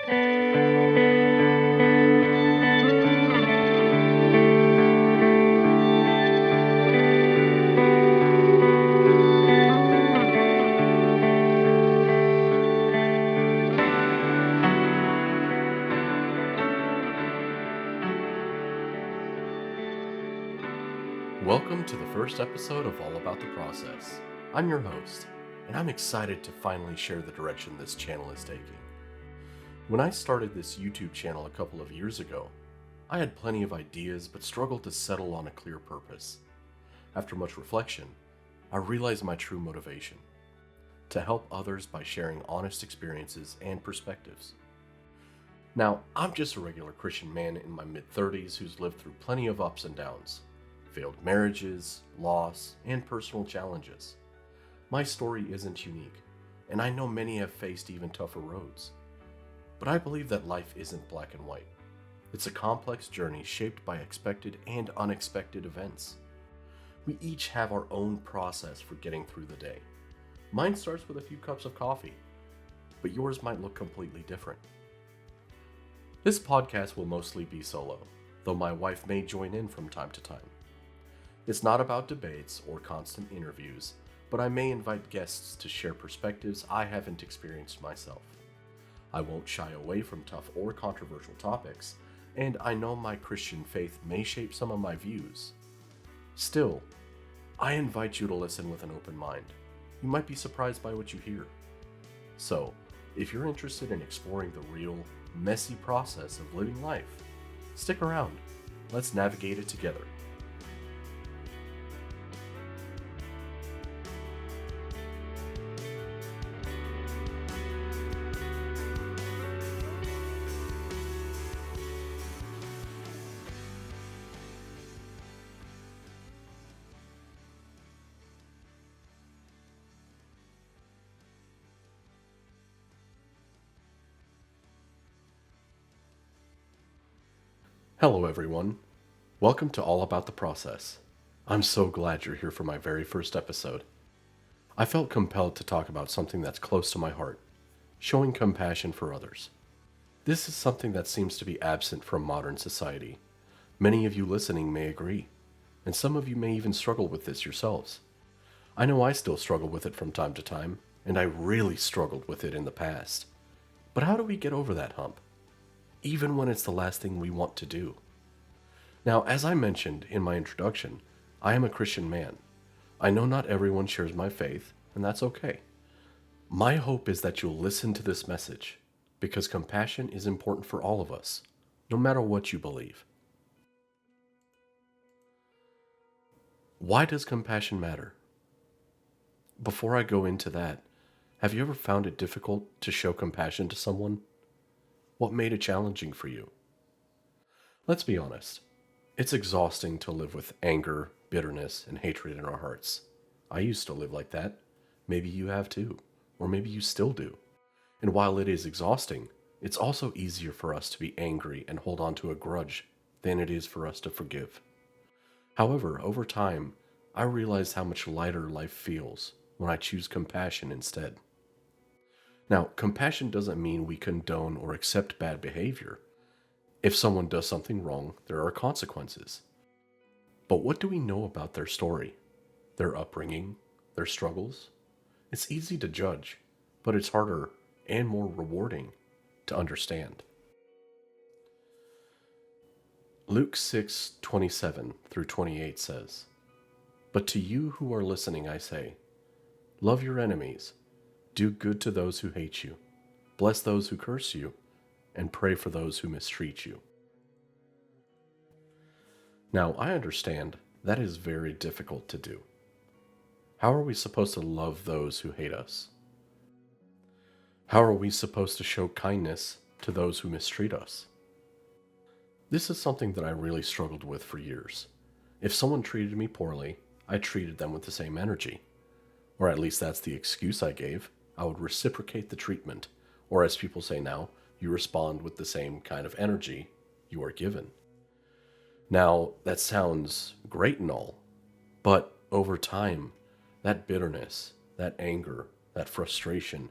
Welcome to the first episode of All About the Process. I'm your host, and I'm excited to finally share the direction this channel is taking. When I started this YouTube channel a couple of years ago, I had plenty of ideas but struggled to settle on a clear purpose. After much reflection, I realized my true motivation: to help others by sharing honest experiences and perspectives. Now, I'm just a regular Christian man in my mid-30s who's lived through plenty of ups and downs. Failed marriages, loss, and personal challenges. My story isn't unique, and I know many have faced even tougher roads. But I believe that life isn't black and white. It's a complex journey shaped by expected and unexpected events. We each have our own process for getting through the day. Mine starts with a few cups of coffee, but yours might look completely different. This podcast will mostly be solo, though my wife may join in from time to time. It's not about debates or constant interviews, but I may invite guests to share perspectives I haven't experienced myself. I won't shy away from tough or controversial topics, and I know my Christian faith may shape some of my views. Still, I invite you to listen with an open mind. You might be surprised by what you hear. So, if you're interested in exploring the real, messy process of living life, stick around. Let's navigate it together. Hello everyone. Welcome to All About the Process. I'm so glad you're here for my very first episode. I felt compelled to talk about something that's close to my heart: showing compassion for others. This is something that seems to be absent from modern society. Many of you listening may agree, and some of you may even struggle with this yourselves. I know I still struggle with it from time to time, and I really struggled with it in the past. But how do we get over that hump, even when it's the last thing we want to do? Now, as I mentioned in my introduction, I am a Christian man. I know not everyone shares my faith, and that's okay. My hope is that you'll listen to this message, because compassion is important for all of us, no matter what you believe. Why does compassion matter? Before I go into that, have you ever found it difficult to show compassion to someone? What made it challenging for you? Let's be honest. It's exhausting to live with anger, bitterness, and hatred in our hearts. I used to live like that. Maybe you have too, or maybe you still do. And while it is exhausting, it's also easier for us to be angry and hold on to a grudge than it is for us to forgive. However, over time, I realized how much lighter life feels when I choose compassion instead. Now, compassion doesn't mean we condone or accept bad behavior. If someone does something wrong, there are consequences. But what do we know about their story, their upbringing, their struggles? It's easy to judge, but it's harder and more rewarding to understand. Luke 6:27 through 28 says, "But to you who are listening I say, love your enemies, do good to those who hate you, bless those who curse you, and pray for those who mistreat you." Now, I understand that is very difficult to do. How are we supposed to love those who hate us? How are we supposed to show kindness to those who mistreat us? This is something that I really struggled with for years. If someone treated me poorly, I treated them with the same energy. Or at least that's the excuse I gave. I would reciprocate the treatment, or as people say now, you respond with the same kind of energy you are given. Now, that sounds great and all, but over time, that bitterness, that anger, that frustration,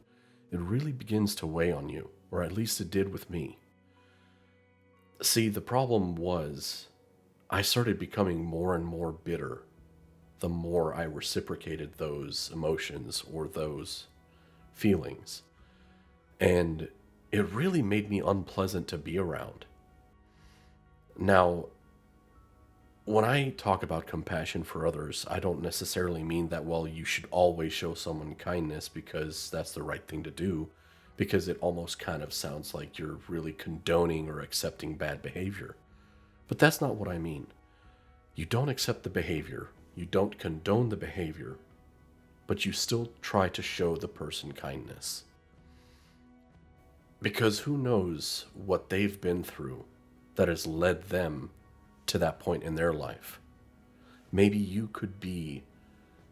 it really begins to weigh on you, or at least it did with me. See, the problem was I started becoming more and more bitter the more I reciprocated those emotions or those feelings. And it really made me unpleasant to be around. Now, when I talk about compassion for others, I don't necessarily mean that, well, you should always show someone kindness because that's the right thing to do, because it almost kind of sounds like you're really condoning or accepting bad behavior. But that's not what I mean. You don't accept the behavior, you don't condone the behavior, but you still try to show the person kindness. Because who knows what they've been through that has led them to that point in their life. Maybe you could be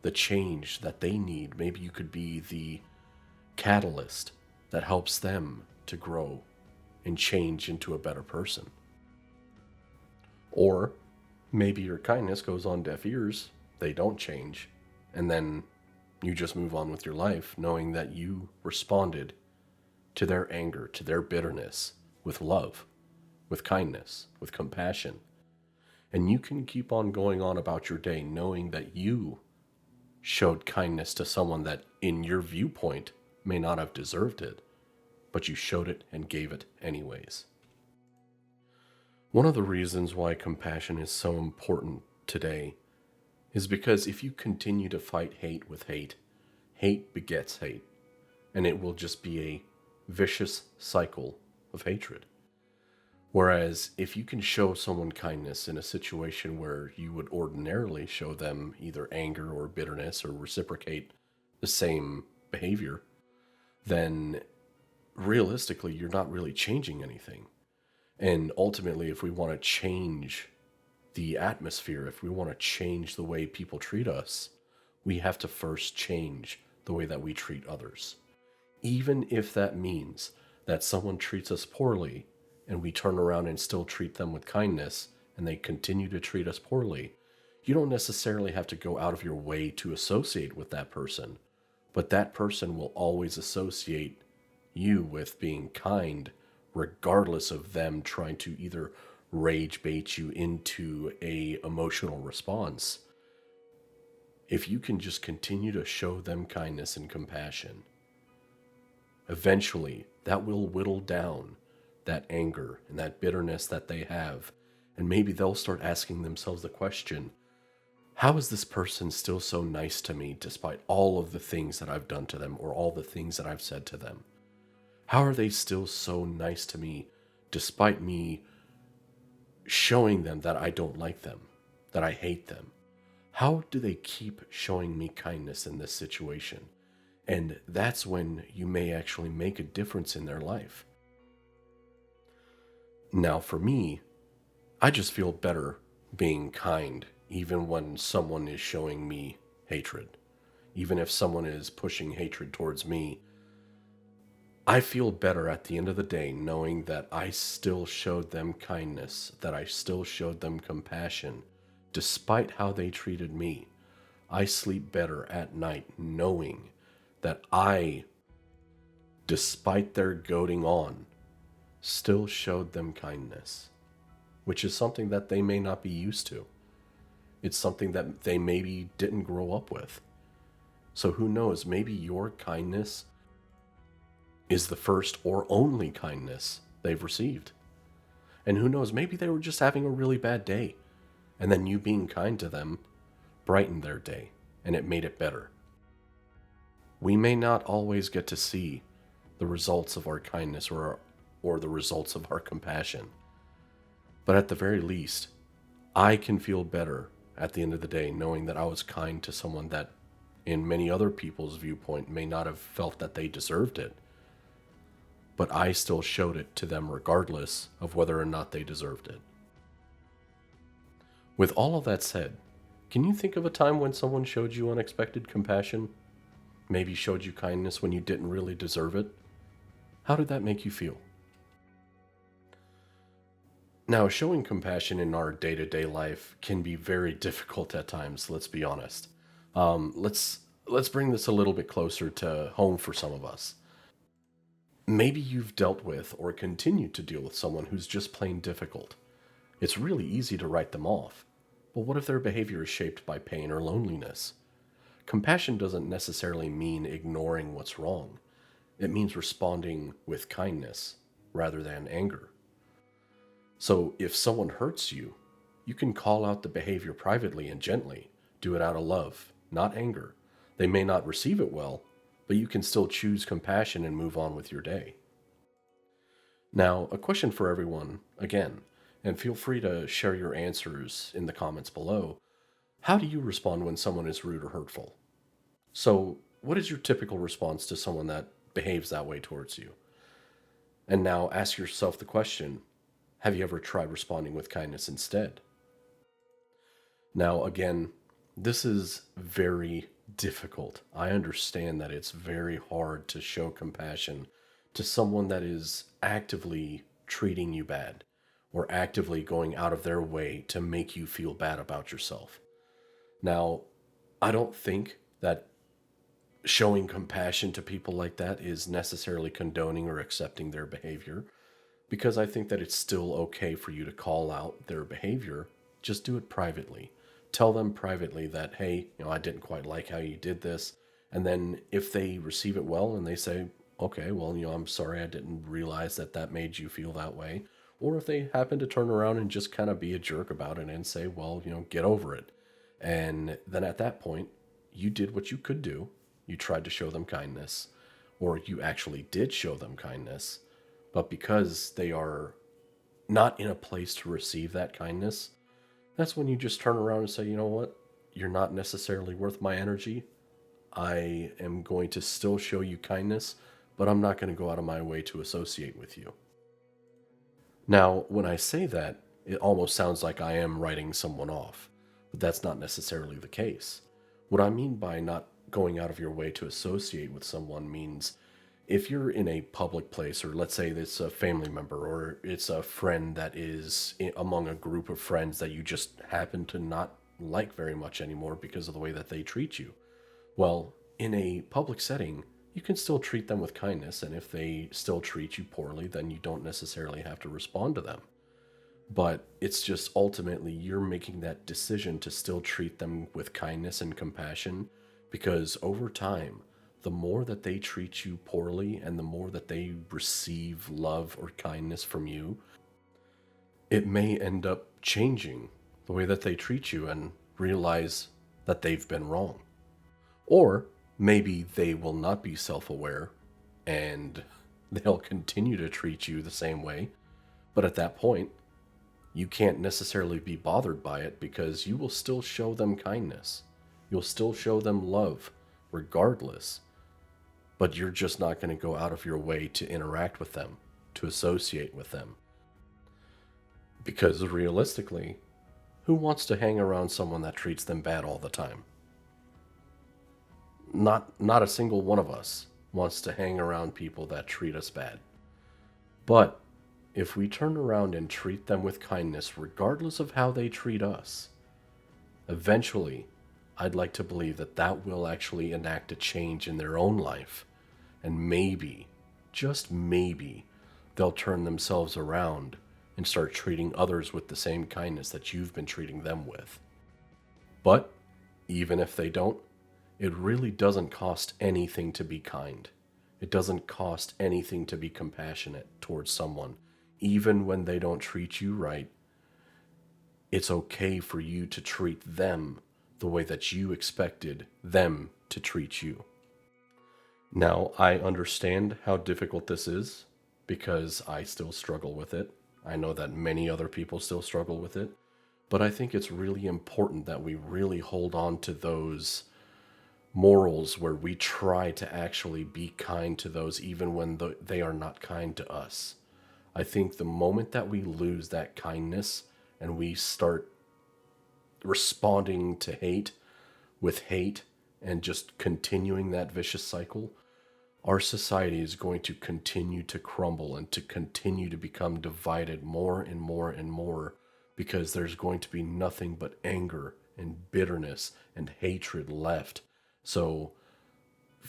the change that they need. Maybe you could be the catalyst that helps them to grow and change into a better person. Or maybe your kindness goes on deaf ears, they don't change, and then you just move on with your life knowing that you responded to their anger, to their bitterness with love, with kindness, with compassion. And you can keep on going on about your day knowing that you showed kindness to someone that, in your viewpoint, may not have deserved it, but you showed it and gave it anyways. One of the reasons why compassion is so important today is because if you continue to fight hate with hate, hate begets hate, and it will just be a vicious cycle of hatred. Whereas if you can show someone kindness in a situation where you would ordinarily show them either anger or bitterness or reciprocate the same behavior, then realistically, you're not really changing anything. And ultimately, if we want to change the atmosphere, if we want to change the way people treat us, we have to first change the way that we treat others. Even if that means that someone treats us poorly and we turn around and still treat them with kindness and they continue to treat us poorly, you don't necessarily have to go out of your way to associate with that person, but that person will always associate you with being kind, regardless of them trying to either rage bait you into a emotional response. If you can just continue to show them kindness and compassion, eventually that will whittle down that anger and that bitterness that they have, and maybe they'll start asking themselves the question, how is this person still so nice to me despite all of the things that I've done to them or all the things that I've said to them? How are they still so nice to me despite me showing them that I don't like them, that I hate them? How do they keep showing me kindness in this situation? And that's when you may actually make a difference in their life. Now, for me, I just feel better being kind, even when someone is showing me hatred. Even if someone is pushing hatred towards me, I feel better at the end of the day knowing that I still showed them kindness, that I still showed them compassion, despite how they treated me. I sleep better at night knowing that I, despite their goading on, still showed them kindness, which is something that they may not be used to. It's something that they maybe didn't grow up with. So who knows, maybe your kindness is the first or only kindness they've received. And who knows, maybe they were just having a really bad day, and then you being kind to them brightened their day, and it made it better. We may not always get to see the results of our kindness or the results of our compassion, but at the very least, I can feel better at the end of the day knowing that I was kind to someone that, in many other people's viewpoint, may not have felt that they deserved it. But I still showed it to them regardless of whether or not they deserved it. With all of that said, can you think of a time when someone showed you unexpected compassion? Maybe showed you kindness when you didn't really deserve it? How did that make you feel? Now, showing compassion in our day-to-day life can be very difficult at times, let's be honest. Let's bring this a little bit closer to home for some of us. Maybe you've dealt with or continue to deal with someone who's just plain difficult. It's really easy to write them off. But what if their behavior is shaped by pain or loneliness? Compassion doesn't necessarily mean ignoring what's wrong. It means responding with kindness rather than anger. So if someone hurts you, you can call out the behavior privately and gently. Do it out of love, not anger. They may not receive it well, but you can still choose compassion and move on with your day. Now, a question for everyone, again, and feel free to share your answers in the comments below. How do you respond when someone is rude or hurtful? So, what is your typical response to someone that behaves that way towards you? And now ask yourself the question, have you ever tried responding with kindness instead? Now, again, this is very difficult. I understand that it's very hard to show compassion to someone that is actively treating you bad or actively going out of their way to make you feel bad about yourself. Now, I don't think that showing compassion to people like that is necessarily condoning or accepting their behavior, because I think that it's still okay for you to call out their behavior. Just do it privately. Tell them privately that, hey, I didn't quite like how you did this. And then if they receive it well and they say, okay, well, I'm sorry, I didn't realize that that made you feel that way. Or if they happen to turn around and just kind of be a jerk about it and say, well, get over it. And then at that point, you did what you could do. You tried to show them kindness, or you actually did show them kindness. But because they are not in a place to receive that kindness, that's when you just turn around and say, you know what? You're not necessarily worth my energy. I am going to still show you kindness, but I'm not going to go out of my way to associate with you. Now, when I say that, it almost sounds like I am writing someone off, but that's not necessarily the case. What I mean by not going out of your way to associate with someone means if you're in a public place, or let's say it's a family member or it's a friend that is among a group of friends that you just happen to not like very much anymore because of the way that they treat you. Well, in a public setting, you can still treat them with kindness, and if they still treat you poorly, then you don't necessarily have to respond to them. But it's just ultimately you're making that decision to still treat them with kindness and compassion, because over time, the more that they treat you poorly and the more that they receive love or kindness from you, it may end up changing the way that they treat you and realize that they've been wrong. Or maybe they will not be self aware and they'll continue to treat you the same way. But at that point, you can't necessarily be bothered by it because you will still show them kindness. You'll still show them love regardless. But you're just not going to go out of your way to interact with them, to associate with them. Because realistically, who wants to hang around someone that treats them bad all the time? Not a single one of us wants to hang around people that treat us bad. But if we turn around and treat them with kindness, regardless of how they treat us, eventually, I'd like to believe that that will actually enact a change in their own life. And maybe, just maybe, they'll turn themselves around and start treating others with the same kindness that you've been treating them with. But even if they don't, it really doesn't cost anything to be kind. It doesn't cost anything to be compassionate towards someone. Even when they don't treat you right, it's okay for you to treat them the way that you expected them to treat you. Now, I understand how difficult this is because I still struggle with it. I know that many other people still struggle with it, but I think it's really important that we really hold on to those morals where we try to actually be kind to those even when they are not kind to us. I think the moment that we lose that kindness and we start responding to hate with hate and just continuing that vicious cycle, our society is going to continue to crumble and to continue to become divided more and more and more, because there's going to be nothing but anger and bitterness and hatred left. So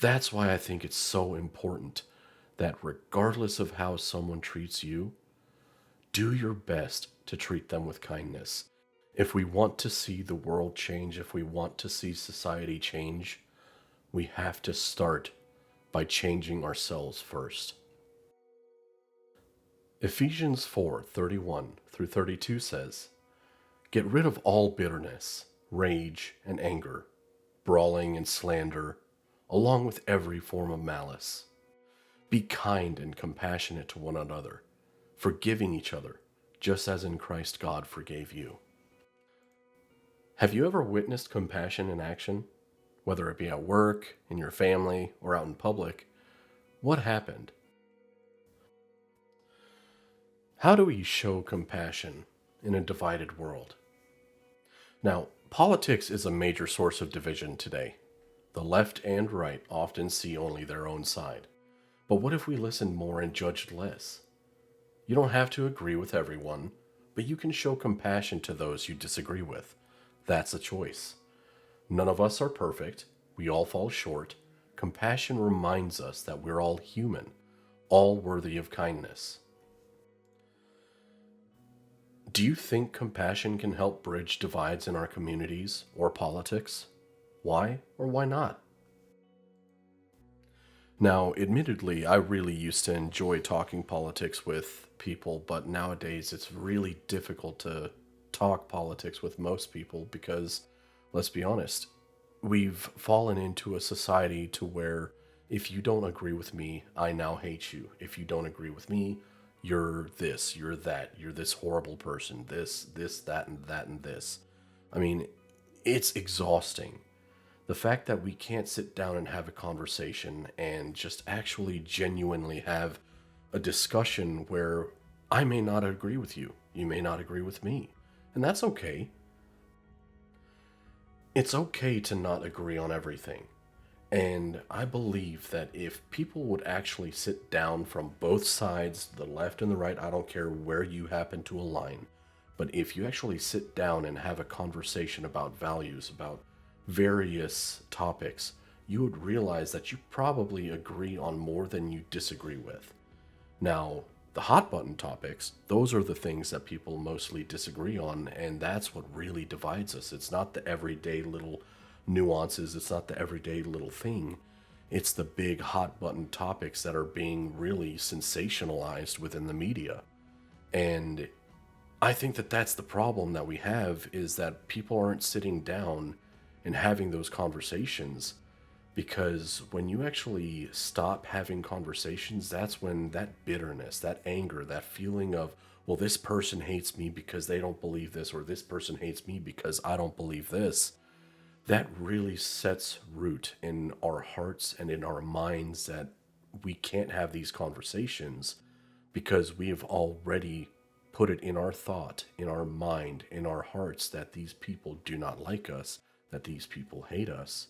that's why I think it's so important that regardless of how someone treats you, do your best to treat them with kindness. If we want to see the world change, if we want to see society change, we have to start by changing ourselves first. Ephesians 4:31 through 32 says, "Get rid of all bitterness, rage, and anger, brawling and slander, along with every form of malice. Be kind and compassionate to one another, forgiving each other, just as in Christ God forgave you." Have you ever witnessed compassion in action? Whether it be at work, in your family, or out in public, what happened? How do we show compassion in a divided world? Now, politics is a major source of division today. The left and right often see only their own side. But what if we listened more and judged less? You don't have to agree with everyone, but you can show compassion to those you disagree with. That's a choice. None of us are perfect. We all fall short. Compassion reminds us that we're all human, all worthy of kindness. Do you think compassion can help bridge divides in our communities or politics? Why or why not? Now, admittedly, I really used to enjoy talking politics with people, but nowadays it's really difficult to talk politics with most people because, let's be honest, we've fallen into a society to where if you don't agree with me, I now hate you. If you don't agree with me, you're this, you're that, you're this horrible person, this, that, and this. I mean, it's exhausting. The fact that we can't sit down and have a conversation and just actually genuinely have a discussion where I may not agree with you, you may not agree with me, and that's okay. It's okay to not agree on everything. And I believe that if people would actually sit down from both sides, the left and the right, I don't care where you happen to align, but if you actually sit down and have a conversation about values, about various topics, you would realize that you probably agree on more than you disagree with. Now, the hot button topics, those are the things that people mostly disagree on, and that's what really divides us. It's not the everyday little nuances, it's not the everyday little thing. It's the big hot button topics that are being really sensationalized within the media. And I think that that's the problem that we have is that people aren't sitting down and having those conversations because when you actually stop having conversations, that's when that bitterness, that anger, that feeling of, well, this person hates me because they don't believe this, or this person hates me because I don't believe this, that really sets root in our hearts and in our minds that we can't have these conversations because we have already put it in our thought, in our mind, in our hearts that these people do not like us, that these people hate us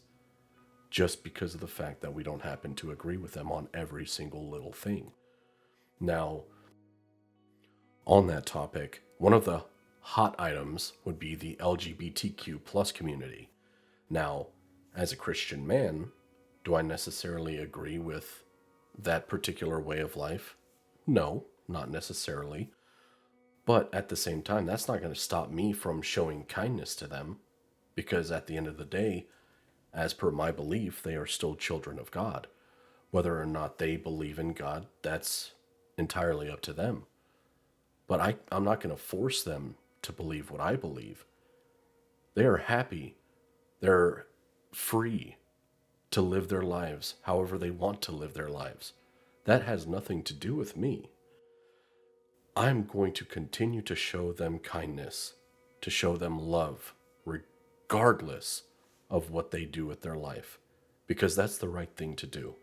just because of the fact that we don't happen to agree with them on every single little thing. Now, on that topic, one of the hot items would be the LGBTQ plus community. Now, as a Christian man, do I necessarily agree with that particular way of life? No, not necessarily. But at the same time, that's not going to stop me from showing kindness to them because at the end of the day, as per my belief, they are still children of God. Whether or not they believe in God, that's entirely up to them. But I'm not going to force them to believe what I believe. They are happy. They're free to live their lives however they want to live their lives. That has nothing to do with me. I'm going to continue to show them kindness, to show them love, regardless of what they do with their life, because that's the right thing to do.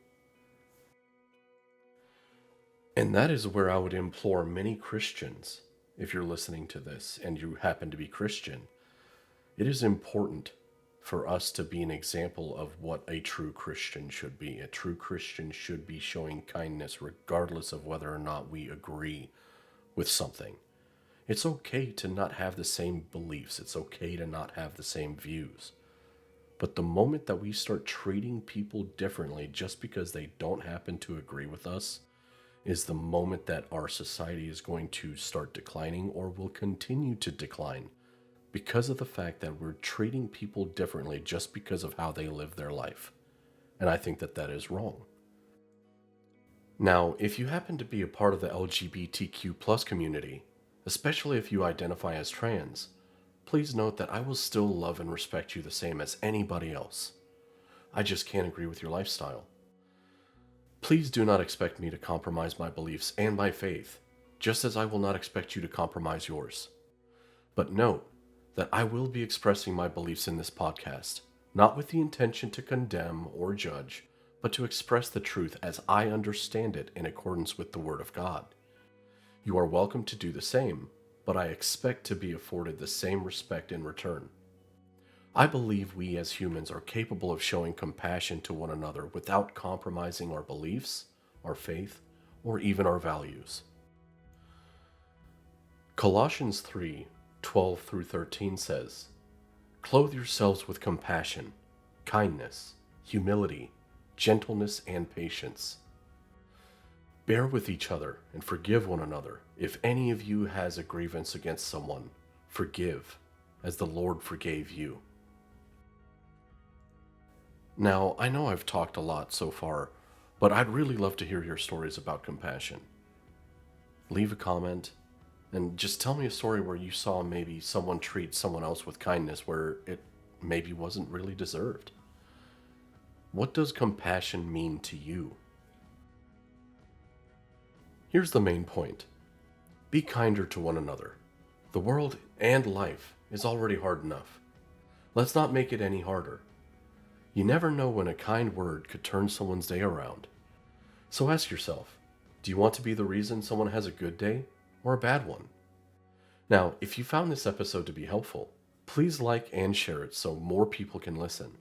And that is where I would implore many Christians, if you're listening to this and you happen to be Christian, it is important for us to be an example of what a true Christian should be. A true Christian should be showing kindness regardless of whether or not we agree with something. It's okay to not have the same beliefs. It's okay to not have the same views. But the moment that we start treating people differently just because they don't happen to agree with us, is the moment that our society is going to start declining or will continue to decline because of the fact that we're treating people differently just because of how they live their life. And I think that that is wrong. Now, if you happen to be a part of the LGBTQ plus community, especially if you identify as trans, please note that I will still love and respect you the same as anybody else. I just can't agree with your lifestyle. Please do not expect me to compromise my beliefs and my faith, just as I will not expect you to compromise yours. But note that I will be expressing my beliefs in this podcast, not with the intention to condemn or judge, but to express the truth as I understand it in accordance with the Word of God. You are welcome to do the same, but I expect to be afforded the same respect in return. I believe we as humans are capable of showing compassion to one another without compromising our beliefs, our faith, or even our values. Colossians 3:12 through 13 says, "Clothe yourselves with compassion, kindness, humility, gentleness, and patience. Bear with each other and forgive one another. If any of you has a grievance against someone, forgive, as the Lord forgave you." Now, I know I've talked a lot so far, but I'd really love to hear your stories about compassion. Leave a comment and just tell me a story where you saw maybe someone treat someone else with kindness where it maybe wasn't really deserved. What does compassion mean to you? Here's the main point. Be kinder to one another. The world and life is already hard enough. Let's not make it any harder. You never know when a kind word could turn someone's day around. So ask yourself, do you want to be the reason someone has a good day or a bad one? Now, if you found this episode to be helpful, please like and share it so more people can listen.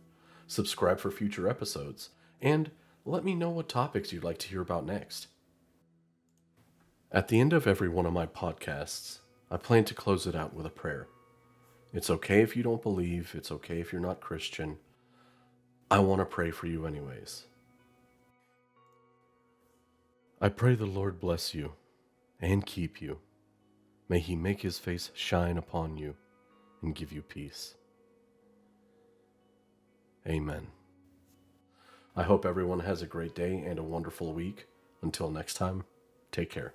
Subscribe for future episodes, and let me know what topics you'd like to hear about next. At the end of every one of my podcasts, I plan to close it out with a prayer. It's okay if you don't believe, it's okay if you're not Christian. I want to pray for you anyways. I pray the Lord bless you and keep you. May He make His face shine upon you and give you peace. Amen. I hope everyone has a great day and a wonderful week. Until next time, take care.